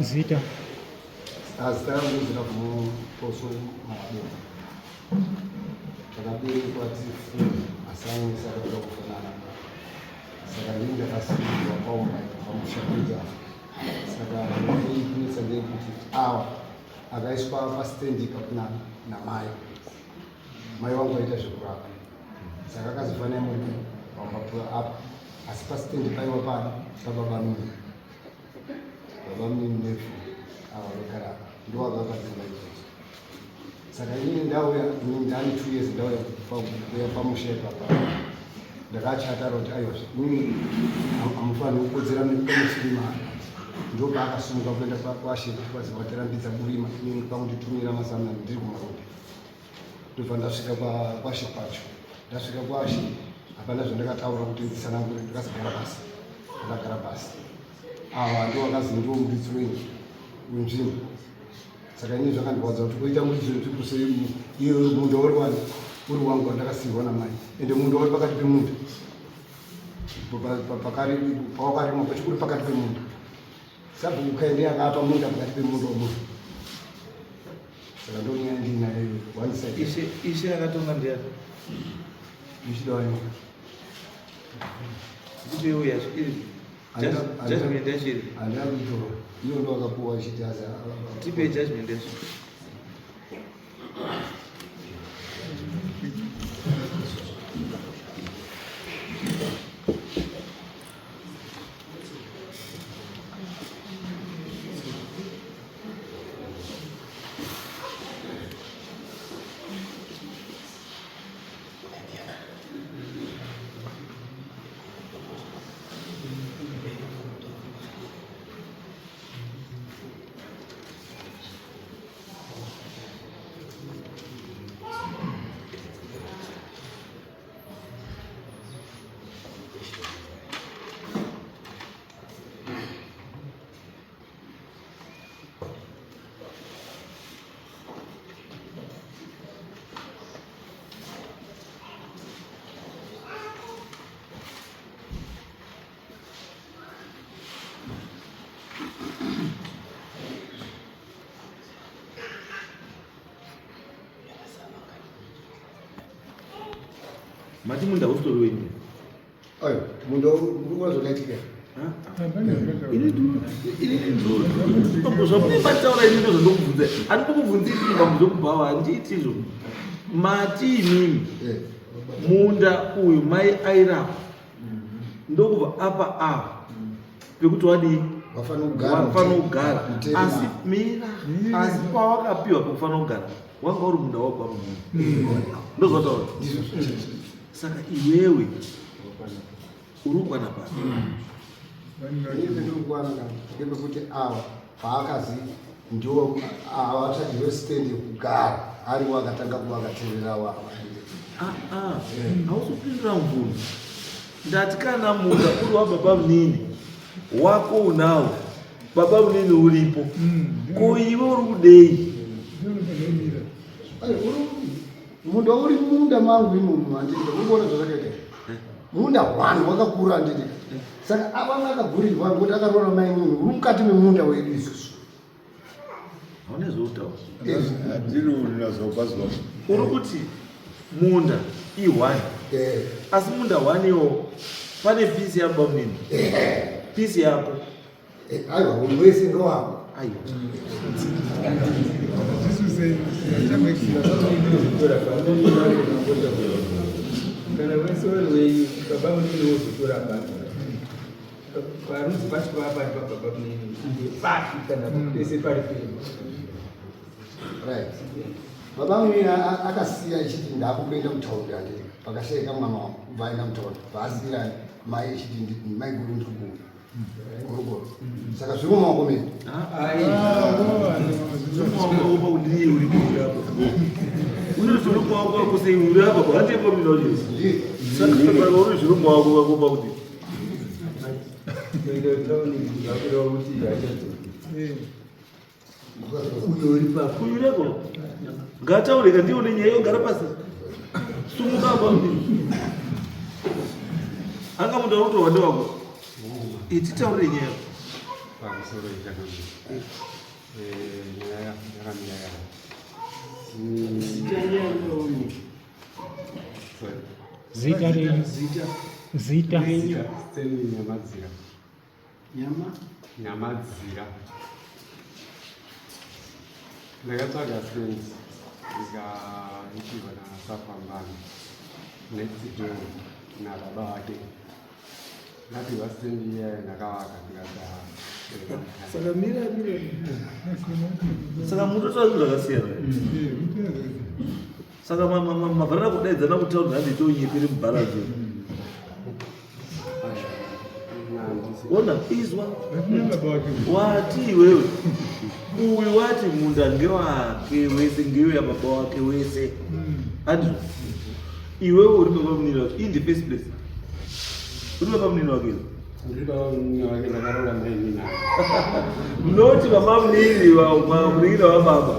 Zita. Estamos na posso Takabii kwa tifu asani sara kufanana sara linda kasiri wa bomba kwa mshakuja sara hii sasa kuti awa agaispa pastendi kapna na mayo wangu aita shukura sara kazi fanya mwini kwa mapua hapa asipastendi kaiwa pale baba mimi mrefu awa lekara ndio wakati hizo saka hii ndao ya ndani 2 years ndao ya pamusheka hapa ndakacha ataroti ayos mimi amfano ukodzera mimi kama silima ndio baka sunga kwenda kwa shika kwa zivatera mbidza kurima mimi pamutumira masana ndiri kumarodi ndofanda svika kwa shipacho ndasvika kwashi hapana zvandakataura kuti ndisanangure ndikasagara basi ndakagara basi awa ndio wakazi ndio muditsweni wenzvimbo saka ini zvakandikwadza kuti kuita muri zvinhu zvikusei iyo munda uri wangu wandakasirwa namai ende munda uri pakati pemunda pawakarimwa pachikuri pakati pemunda sabhuku ukaende akaapa munda pakati pemunda wemunhu saka ndonyandinayo ishe akatonga ndiani ichidawayo ndibeu yazviri judgment yachiri handina kuitora iyo ndo akapuwa achiti asi tipe judgment yacho mati munda ustori wenyu ayo munda wazokaitika zvamunebataura ini ndozvandokubvunza handikukubvunzii pamuzokubhawa handiiti izvo mati imimi munda uyu mai airapa ndokubva apa apa pekuti wadii wafanira kugara asi mira asi pawakapiwa pekufanira kugara wanga uri munda wakwamuni ndozvataura saka iwewe uri kukwana pasi ndepekuti ava paakazi ndio avatsvagiwe stendi yekugara ari wakatanga kuvakateerera wava hausupindura mvunhu ndati kana munda uri wababa munini wako unawo baba munini uripo ko iwe uri kudei munda uri munda mangu imomu handiti urikuona zvazvakaita munda hwanu wakakura handiti saka ava vakagurirwa ngokuti akarora mai munhu uri mukati memunda wedu isusu haune zvoutaura ndinonazobaziva uri kuti munda i1 asi munda 1 iwo pane pisi yababa munini pisi yako aiwa munhu wese ndowako aiwa kana wese wewe baba munini wozotora baba parudzi pacho papa pababa munini ndepati kana pese pari pemba right baba munini akasiya ichiti ndakuenda kutaundi handiti pakashayika mwana wangu kubva aenda kutaundi vaasiyira mai ichiti mai guru ndikuguru gorogoro saka zviri mumaoko medu Kuyureko ngataureka ndione nyaya yogara pasi sumuka apa anga munhu anotorwa ndewako ititaurire nyaya pamusoro nyaya yakamira Zita renyu. Zita. Nyamadzira. Ndakatsvaga friends ndikaitirwa naSafambana netsido nababa vake ndapihwa stendi iyayo ndakavaka saka saka mutotaura zvakasiyana saka mabharana kudaidzana kutaura handitonyepiri mubharazo ona izwa wati iwewe uyu wati munda ngewake wese ngewe yababa wake wese andizvo iwewe uri baba munini wake in the first place uri baba munini wake munoti baba munini munini wababa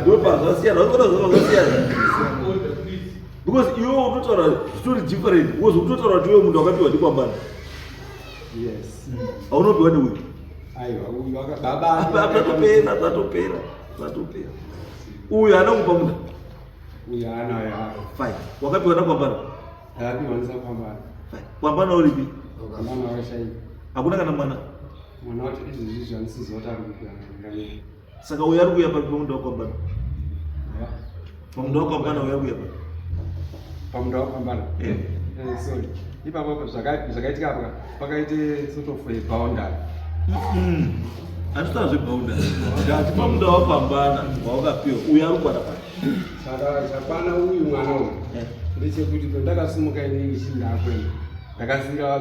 ndopazvasiyana zvakasiyana because iwewe unotaura story different wozokutotaura kuti iwe munhu wakapiwa ndikwambana aunopiwa neuyu zvatopera uyu haana kupa munda fine wakapiwa nakwambana kwambana uripi hakuna kana mwana saka uyu ari kuya papi pamunda wakwambana pamunda wakwambana uyu ari kuya papi pamunda wakwambana sorry ipapo zvakaitika apa pakaite sort of boundary hatitazve boundary ngati pamunda wakwambana wawakapiwa uyu ari kwana papi saka chapana uyu mwana uyu ndechekuti pandakasimuka inini chindakwenda ndakasika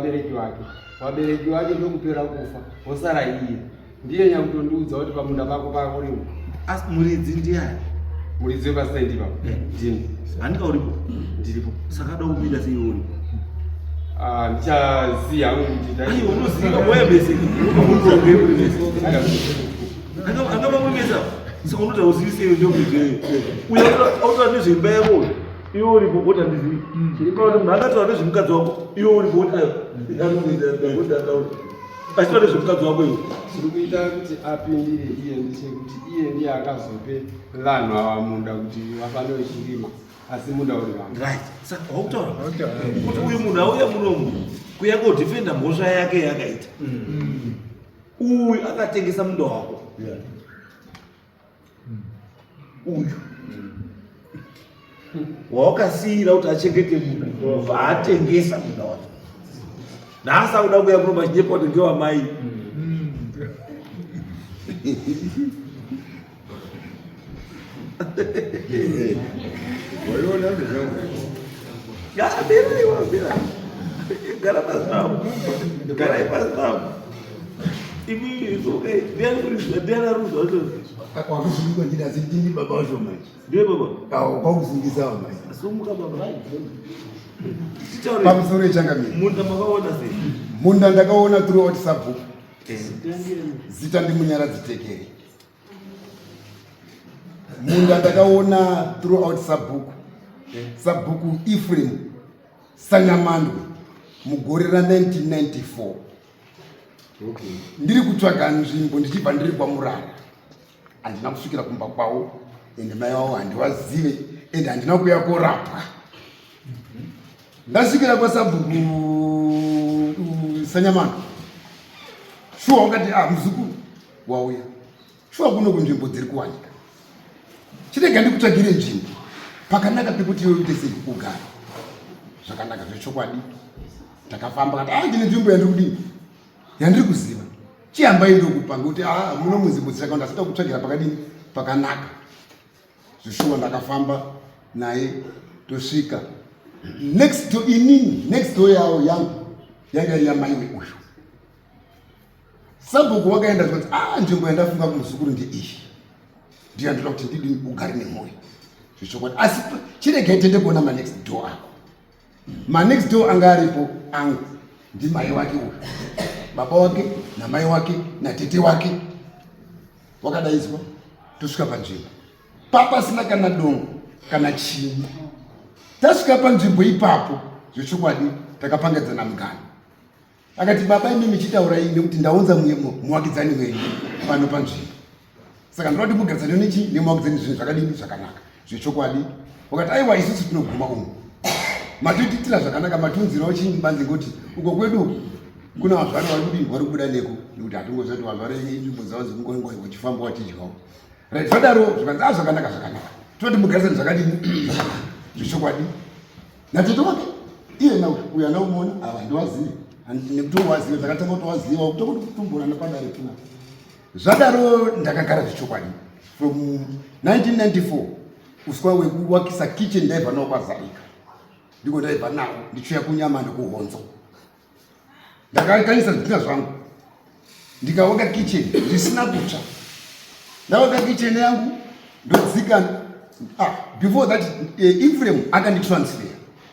vabereki vake ndokupera kufa wosara iye ndiye nyakutondiudza kuti pamunda pako pakurimo asi muridzi ndiani muridzi wepastendi papo ndini handika uripo ndiripo saka da kumira sei uripo ndichaziva hangu kuti unoziva moyambese unoge uri mese angava muri mese saka unoti hauzivisei ndokuti uya autora nezvemba yako iwe uripo kuti handizivi chiripauti munhu angataura nezvemukadzi wako iwe uripo kuti achitaura nezvemukadzi wako iwe zviri kuita kuti apindire iye ndechekuti iye ndiye akazope vanhu ava munda kuti vafane vechirima asi munda uri vanhu right saka wautaura kuti uyu munhu auya munomu kuya kodhifenda mhosva yake yakaita uyu akatengesa munda wako uyu waukasiyira kuti achengete munda vaatengesa munda wake nhasi auda kuya kuno machinyepa kuti ngewamai gara pazamu garai pazamu imiizoke ndiana ruzo wakuzunguka njira zindini baba wacho manje ndiye baba kwakuzungisa wamanje sumuka baba pamusoro echangamiri munda makaona sei munda ndakaona throughout sabhuku zita ndimunyaradzi tekere munda ndakaona throughout sabhuku Ephraim Sanyamandwe mugore ra1994 ndiri kutsvaga nzvimbo ndichibva ndiri kwamurara handina kusvikira kumba kwawo ende mai wavo handivazive ende handina kuya korapwa ndasvikira kwasabhuku Sanyamandwe shuwa wakati muzukuru wauya shuwa kuno kunzvimbo dziri kuwanika chirega ndikutsvagire nzvimbo pakanaka pekuti iwe uite sei ugara zvakanaka zvechokwadi takafamba kati ndine nzvimbo yandiri kudini yandiri kuziva chihambai ndokupa ngekuti muno munzvimbo dzisaka ndasita kutsvagira pakadini pakanaka zvishuwa ndakafamba naye tosvika next door inini next door yavo yangu yanga iri yamai weuyu sabhuku wakaenda kuti nzvimbo yandafunga kumuzukuru ndeiyi ndiyo ndoda kuti ndidini ugare nemwoyo zvichokwadi asi chirega itende kuona manext door ako manext door anga aripo angu ndimai wake uyu, baba wake namai wake natete wake. Wakadaizwa tosvika panzvimbo papasina kana dongo kana chini. Tasvika panzvimbo ipapo zvechokwadi takapangadzana mugano. Akati baba imi michitaura iyi nekuti ndaunza muwakidzani wenyu pano panzvimbo, saka ndoda kuti mugarisane nechi nemuwakidzani zvinhu zvakadini zvakanaka zvechokwadi. Wakati aiwa isusu tinoguma umu matotitira zvakanaka matunzirawo chinyi banze ngoti uko kwedu kuna vazvari vari kubuda neko nekuti hatongozvati vazvari nzvimbo dzavo dzekungoingoa uchifamba wachidyawo. Right, zvadaro zvikanzi zvakanaka toti mugarisane zvakadini zvechokwadi. Natete wake iye uya naumuona ava ndiwazive nekuti wazive zvakatanga kuti waziva kutokuti kutumburana padare tuna. Zvadaro ndakagara zvechokwadi from 1994 uswa wekuwakisa kitchen ndaibva nawo kwaZarika, ndiko ndaibva nawo ndichiuya kunyama nekuhonzo. Ndakakanisa zvidhina zvangu ndikawaka kitchen zvisina kutsva. Ndawaka kitchen yangu ndodzika. Before that Ephraim akanditransfer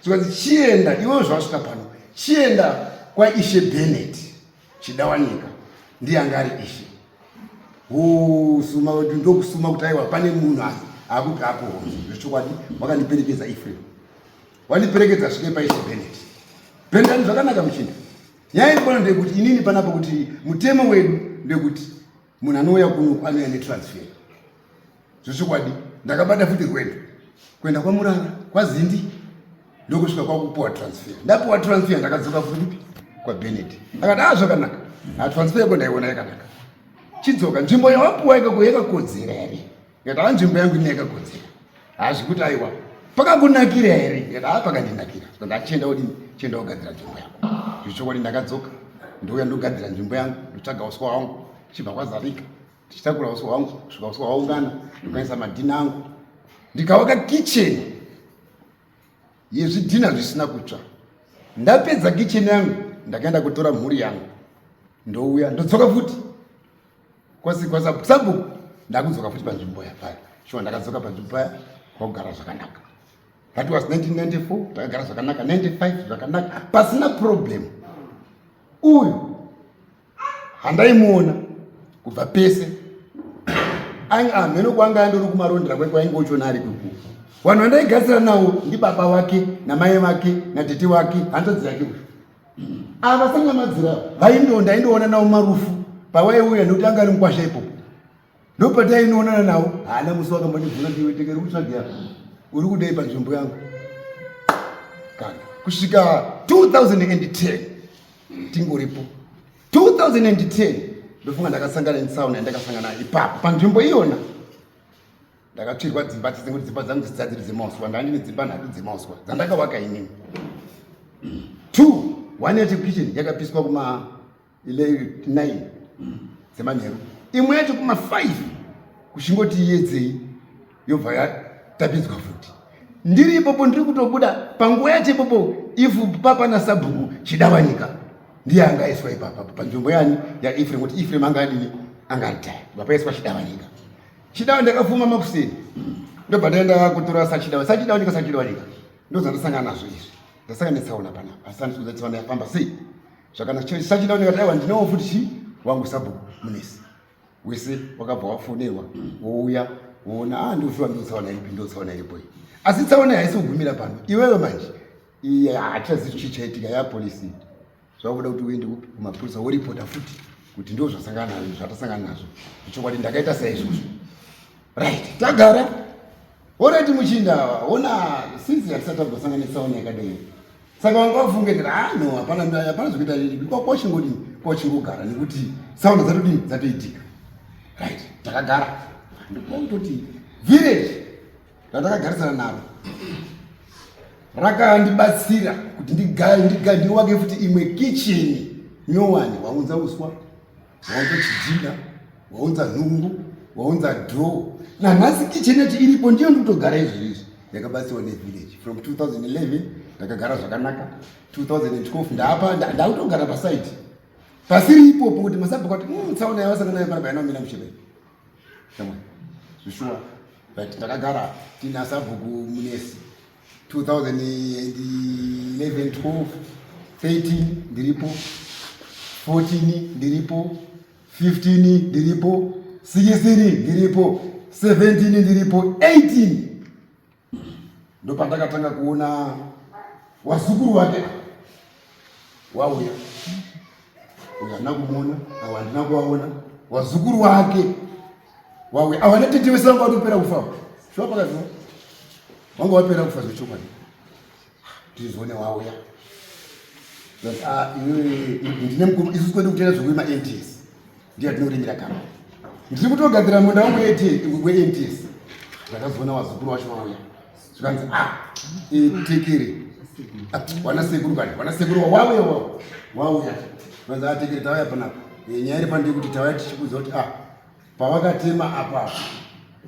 zvikanzi chienda iwewe zvasvika pano chienda kwaIshe Bennett Chidawanika, ndiye anga ari Ishe. Suma ndokusuma kuti aiwa pane munhu akuti apohonzo zvechokwadi. Wakandiperekedza Ephraim, wandiperekedza svike paIshe Bennett. Bendani zvakanaka muchinda. Nyaya irikona ndekuti inini panapa kuti mutemo wedu ndekuti munhu anouya kuno anouya netransfer zvechokwadi. Ndakabata futi rwendo kuenda kwaMurara kwaZindi ndokusvika kwakupuwa transfer. Ndapuwa transfer ndakadzoka futi kwaBennett. Akati zvakanaka, transfer yako ndaiona yakanaka, chidzoka nzvimbo yawapuwa yakakodzera here? Ngati nzvimbo yangu ine yakakodzera, zvikuti aiwa pakakunakira here? Ngati pakandinakira. Saka ndachienda kudini, chienda kugadzira nzvimbo yangu zvechokwadi. Ndakadzoka ndouya ndogadzira nzvimbo yangu, ndotsvaga uswa hwangu chibva kwaZarika, ndichitakura uswa hwangu kusvika uswa hwaungana, ndokaisa madhina angu ndikawaka kitchen yezvidhina zvisina kutsva. Ndapedza kitchen yangu ndakaenda kutora mhuri yangu ndouya ndodzoka futi kwaSabhuku ndakudzoka futi panzvimbo yapaya. Shuwa ndakadzoka panzvimbo paya kwakugara zvakanaka. That was 1994 takagara zvakanaka, 95 zvakanaka pasina problem. Uyu handaimuona kubva pese. Mheno kwanga andori kumarondera kwaingochona ari kuku. Vanhu vandaigarisana nawo ndibaba wake namai vake natete wake hanzvadzi yake uyu. Ava sangamadzira ndaindoona nawo marufu pawaiuya nekuti anga ari mukwasha ipopo. Ndopatainoonana nawo. Hana musi wakambondibvunza kuti iwe tekeri kutsvagira uri kudai panzvimbo yangu. Kana kusvika 2010 tingoripo 2010 ndofunga ndakasangana netsaona yandakasangana ipapo panzvimbo iyona. Ndakatsvirwa dzimba dzekuti dzimba dzangu dzisadziri dzemauswa. Ndandine dzimba nhatu dzemauswa dzandakawaka inini. 1 yacho kitchen yakapiswa kuma 9 dzemanheru, imwe yacho kuma 5 kushingoti iyedzei yobva yatapidzwa futi. Ndiri ipopo ndiri kutobuda panguva yacho ipopo ifu papa naSabhuku Chidawanika ndiye angaiswa ipapa panzvimbo yani yaEphraim, kuti Ephraim anga adini, anga ritaya vapaiswa Chidawanika. Chidawanika ndakafuma makuseni ndobva ndaenda kutora sachidawanika ndozandasangana nazvo izvi. Ndasangana netsaona panapa asi handisudza tsaona yafamba sei zvakanaka. Sachidawanika taiwa ndinawo futi wangu Sabhuku munesi wese wakabva wafonerwa wouya woona ndofiwa ndotsaona ipi ndotsaona iripo. Asi tsaona haisi kugumira pano iwewe manje hatichazivi chichaitika yapolisi. Zvakuda kuti uende upi kumapurisa woripota futi kuti ndo zvatasangana nazvo zvechokwadi. Ndakaita saizvozvo. Right, tagara orati muchinda ona since yatisati tambosangana netsaona yakadai. Saka wanga wafunga kuti no hapana zvekuita kwachingodini kwachingogara nekuti tsaona dzatoitika. Right, takagara ndokutoti village ratakagarisana naro rakandibatsira kuti ndiwake futi imwe kitchen nyowani. Waunza uswa, waunza chidhina, waunza nhungu, waunza draw. Nanhasi kitchen yacho iripo ndiyo ndikutogara izvizvi. Yakabatsirwa nevillage from 2011 ndakagara zvakanaka. 2012 ndakutogara pasite pasiri ipopo kuti maSabhuku ati tsaona yavasangana nayo panapa yanomira muchibeni. Zvishua but ndakagara tina Sabhuku munesi 2011-12 13 ndiripo, 14 ndiripo, 15 ndiripo, 16 ndiripo, 17 ndiripo, 18 ndo pandakatanga kuona wazukuru wake wauya. Uya handina kumuona, avo handina kuvaona. Wazukuru wake wauya, avo tete vese vanga vatopera kufa. Shuwa pakaziva vanga vapera kufa zvechokwadi. Tizone wauya. Isusu kwedu kutenda zvokuima NTS ndiye atinorimira kama ndiri kutogadzira munda wangu we-NTS. Ndakazoona wazukuru wacho wauya zvikanzi tekere wana sekuru kani, wana sekuru wauya zvikanzi tekere tauya panapa. Nyaya iri pandei kuti tauya tichikuudza kuti pavakatema apa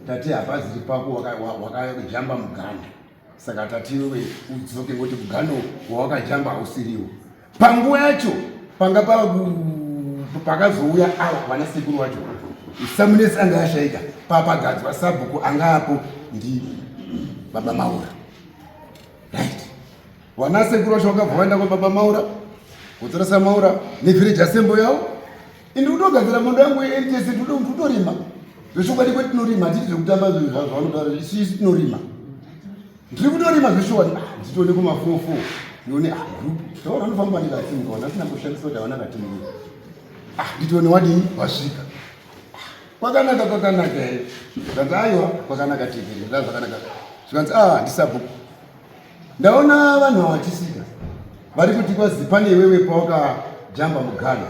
tati hapaziri pako wakajamba mugano, saka tati iwe udzoke ngoti mugano wawakajamba hausiriwo. Panguva yacho panga pakazouya ava vana sekuru wacho Samunesi anga ashaika papagadzwa sabhuku anga apo ndi Baba Maura. Right. Wana sekuru wacho vakabva vaenda kwa Baba Maura kudzoresa Maura nevillage assembly yavo. Indi kutogadzira mondo yangu NTS tutorima. Zvochokwadi kwetinorima hatiti zvekutamba zvavanotaura isusu tinorima. Ndiri kutorima zveshokwadi nditone kumafofo. Ndione group taura anofamba ndikatimuka wana asina kushandisa kuti havana katimuka. Nditone wadini wasvika. Kwakanaka here. Zvanzi aiwa kwakanaka tikiri. Zvakanaka. Zvikanzi ndisabhuku. Ndaona vanhu vatisika. Vari kuti kwazi pane iwewe pawakajamba mugano.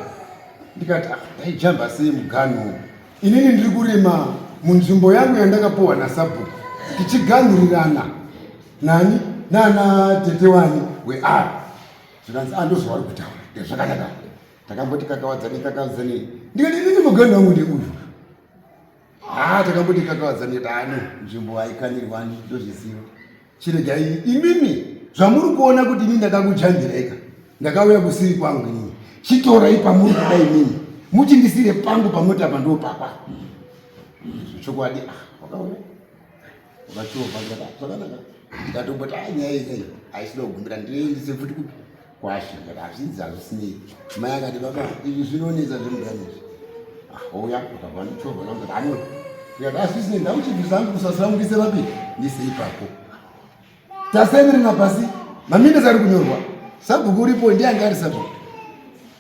Ndikati ndaijamba sei mugano? Inini ndiri kurima munzvimbo yangu yandakapiwa nasabhuku. Tichiganurirana. Nani? Nana tetewani we-R. Zvikanzi ndozva vari kutaura. Zvakanaka. Takamboti kakawadzani. Ndikati inini mugano wangu ndeuyu. Takamboti kakawadzani nzvimbo haikanirwani ndozvisiva. Chiregai imimi zvamuri kuona kuti inini ndakakujambireka. Ndakauya kusiri kwangu inini. Chitorai pamuri kuda imimi. Muchindisire pangu pamota pandiwo papa. Zvochokwadi wakauya. Wakachova zvakanaka. Ndikatomboti nyaya iyi haisina kugumbira ndiendese futi kupi kwasha. Hazvinzi hazvisinei. Mai akati baba izvi zvinonetsa zvemugano izvi. Ouya ukabva ndichovha ndokuti hano. Ndikati ndauchibvisa hangu kusasira mundise vapi ndise ipapo. Taseverena pasi maminesi ari kunyorwa. Sabhuku uripo ndiye ari sabhuku.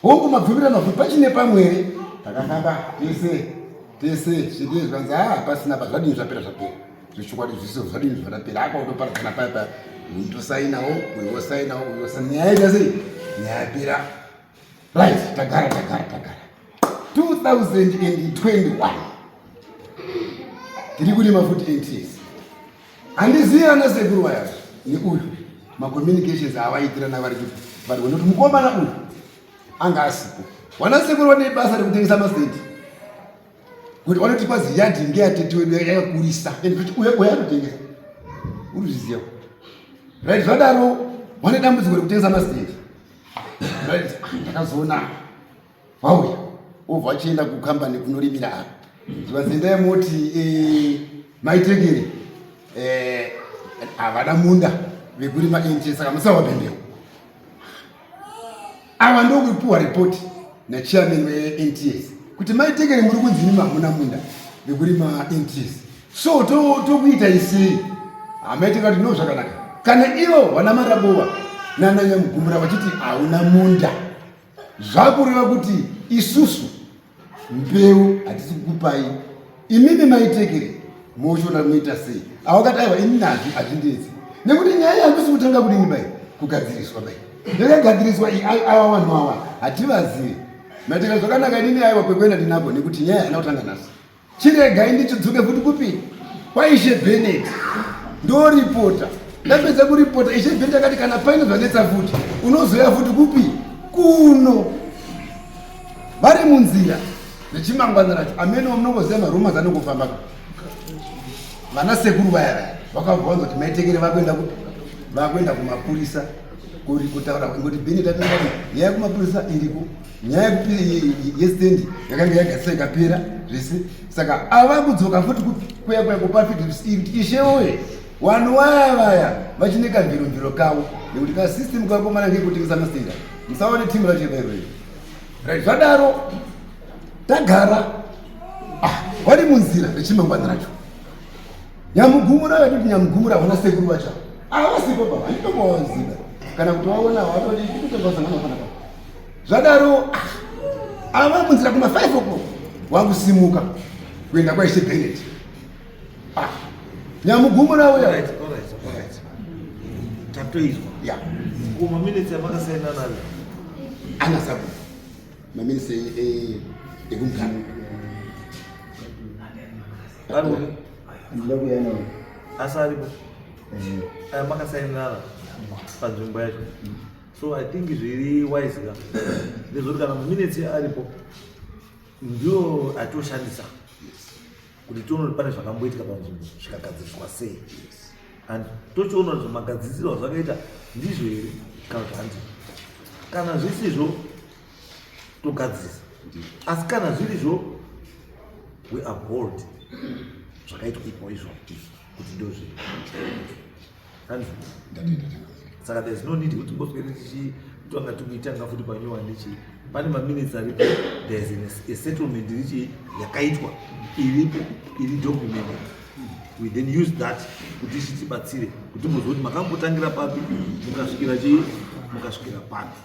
Hongu mabvumira mabvu pachine pamwe. Takafamba tese zvidii zvikanzi pasina zvadini zvapera. Zvichokwadi zvisiso zvadini zvapera. Akaundoparadzana paya utosainawo uyosainawo nyaya ita sei nyaya yapera. Right, tagara 2021 tiri kurima futi NTS. Handizivi ana sekuru vaya neuyu macommunications avaitirana vari kuti mukomana uyu anga asipo. Wana sekuru vane basa rekutengesa maseti kuti vanoti kwazi yadhi ngeyatete wedu yakakurisa kuti uya kutengesa uruzviziva. Right, zvadaro vane dambudziko rekutengesa maseti. Right, ndakazoona vauya obva vachienda kukambani kunorimira apa. Zvivanzendai moti maitekere havana munda vekurima NTS saka musavapembewo. Ava ndokupiwa ripoti nachairman we-NTS kuti maitekere muri kunzima hamuna munda vekurima NTS. So tokuita isei hamaitekera kuti no zvakanaka. Kana ivo vana marabova nananyamugumura vachiti hauna munda zvakureva kuti isusu mbeu hatisi kukupai imimi maitekere moshona muita sei. Avakati aiwa ini nazvi hazvindedzi nekuti nyaya handisi kutanga kudini bai kugadziriswa bai yakagadziriswa ava vanhu ava hativazivi. Maitekere zvakanaka inini aiwa kwekuenda ndinako nekuti nyaya haina kutanga naso. Chiregai ndichidzoke futi kupi kwaishe Bennett ndoripota. Ndapedza kuripota ishe Bennett akati kana paine zvanetsa futi unozoya futi kupi kuno. Vari munzira nechimangwana racho amene munongoziva maruma zanongofamba. Vana sekuru vaya vakabvunza kuti maitekere vakuenda kumapurisa kutaura kuti Bennett atanga nyaya kumapurisa iriko, nyaya yestendi yakanga yagadzisa ikapera zvese. Saka ava kudzoka futi kuya kupa kuti ishewoye vanhu vaya vachineka mviromviro kavo nekuti kasystem kakomana ngekutengesa masenda musaone timu rachebero right zvadaro tagara wari munzira rechimangwana racho nyamugumura vatoti nyamugumura havana sekuru vacho avasipo baba handitombowaziva kana kuti waona watoti titotongazangana panapa zvadaro ava munzira kuma 5 o'clock wangusimuka kuenda kwaishe Bennett nyamugumura uya tatoizwa ya kuma minutes yamakasaina nayo anasabu maminisi ekumgana asaripo makasainana panzvimbo yacho. So I think zviri wise ka ndezvoti kana maminutes aripo ndio atoshandisa kuti tione pane zvakamboitika panzvimbo zvikagadziriswa sei and tochiona kuti magadzirisiro zvakaita ndizvo here kana kuti handizvo. Kana zvisizvo togadzirisa, asi kana zvirizvo we uphold zvakaitwa ipo izvo kuti ndo zviri handizvo. Saka there's no need kuti ngoswere tichitanga tikuitanga futi panyowa ndichi pane maminutes aripo, there's a settlement richi yakaitwa iripo iri documented. We then use that kuti chitibatsire kuti muzoti makambotangira papi mukasvikira chii mukasvikira papi.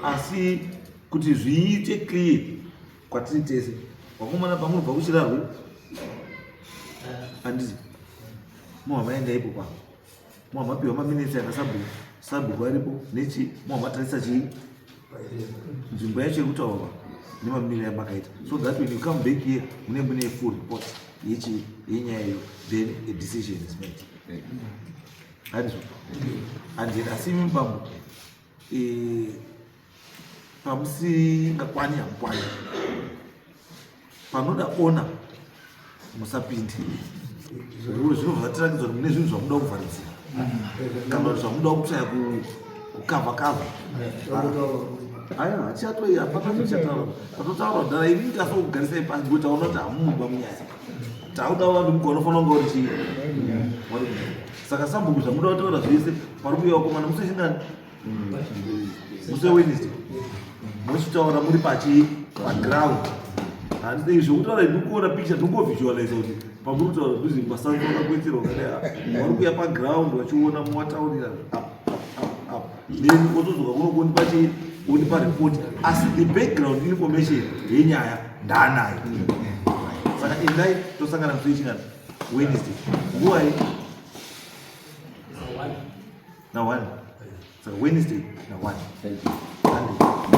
Asi kuti zviite clear kwatiri tese wakomana pamunobva kuchirarwe handizi muhamaenda ipo pano muhamapiwa maminutes yakasabhuku aripo nechi muhamatarisa chii nzvimbo yacho yekutaura nemamiri yamakaita, so that when you come back here mune full report yenyaya iyo, then a decision is made. Handizvo. And asi mibambo pamusingakwani hamukwani panoda ona musapinde zvinobva zvatirakidza kuti mune zvinhu zvamuda kuvharidzira kana kuti zvamuda kushaya kukavha aya hachatoiya pakatochataura patotaura kudhara ini ndikasokugarisai panzi kuti taona kuti hamumba munyaya tauda vanhu mugona unofanira kunga uri chii. Saka sabhuku zvamuda kutaura zvese pari kuuya wakomana musechingani muse Wednesday muchitaura muri paground. Handidei zvokutaura ndikuona picture tongovisualize kuti pamuri kutaura kuti masanzona kuitira ukadai vari kuuya paground vachiona muwataurira then otozoka kunogoni pachi uri paripoti asi the background information yenyaya ndaanayo. Saka endai tosangana musoichingana Wednesday nguwai na 1. Saka Wednesday na 1.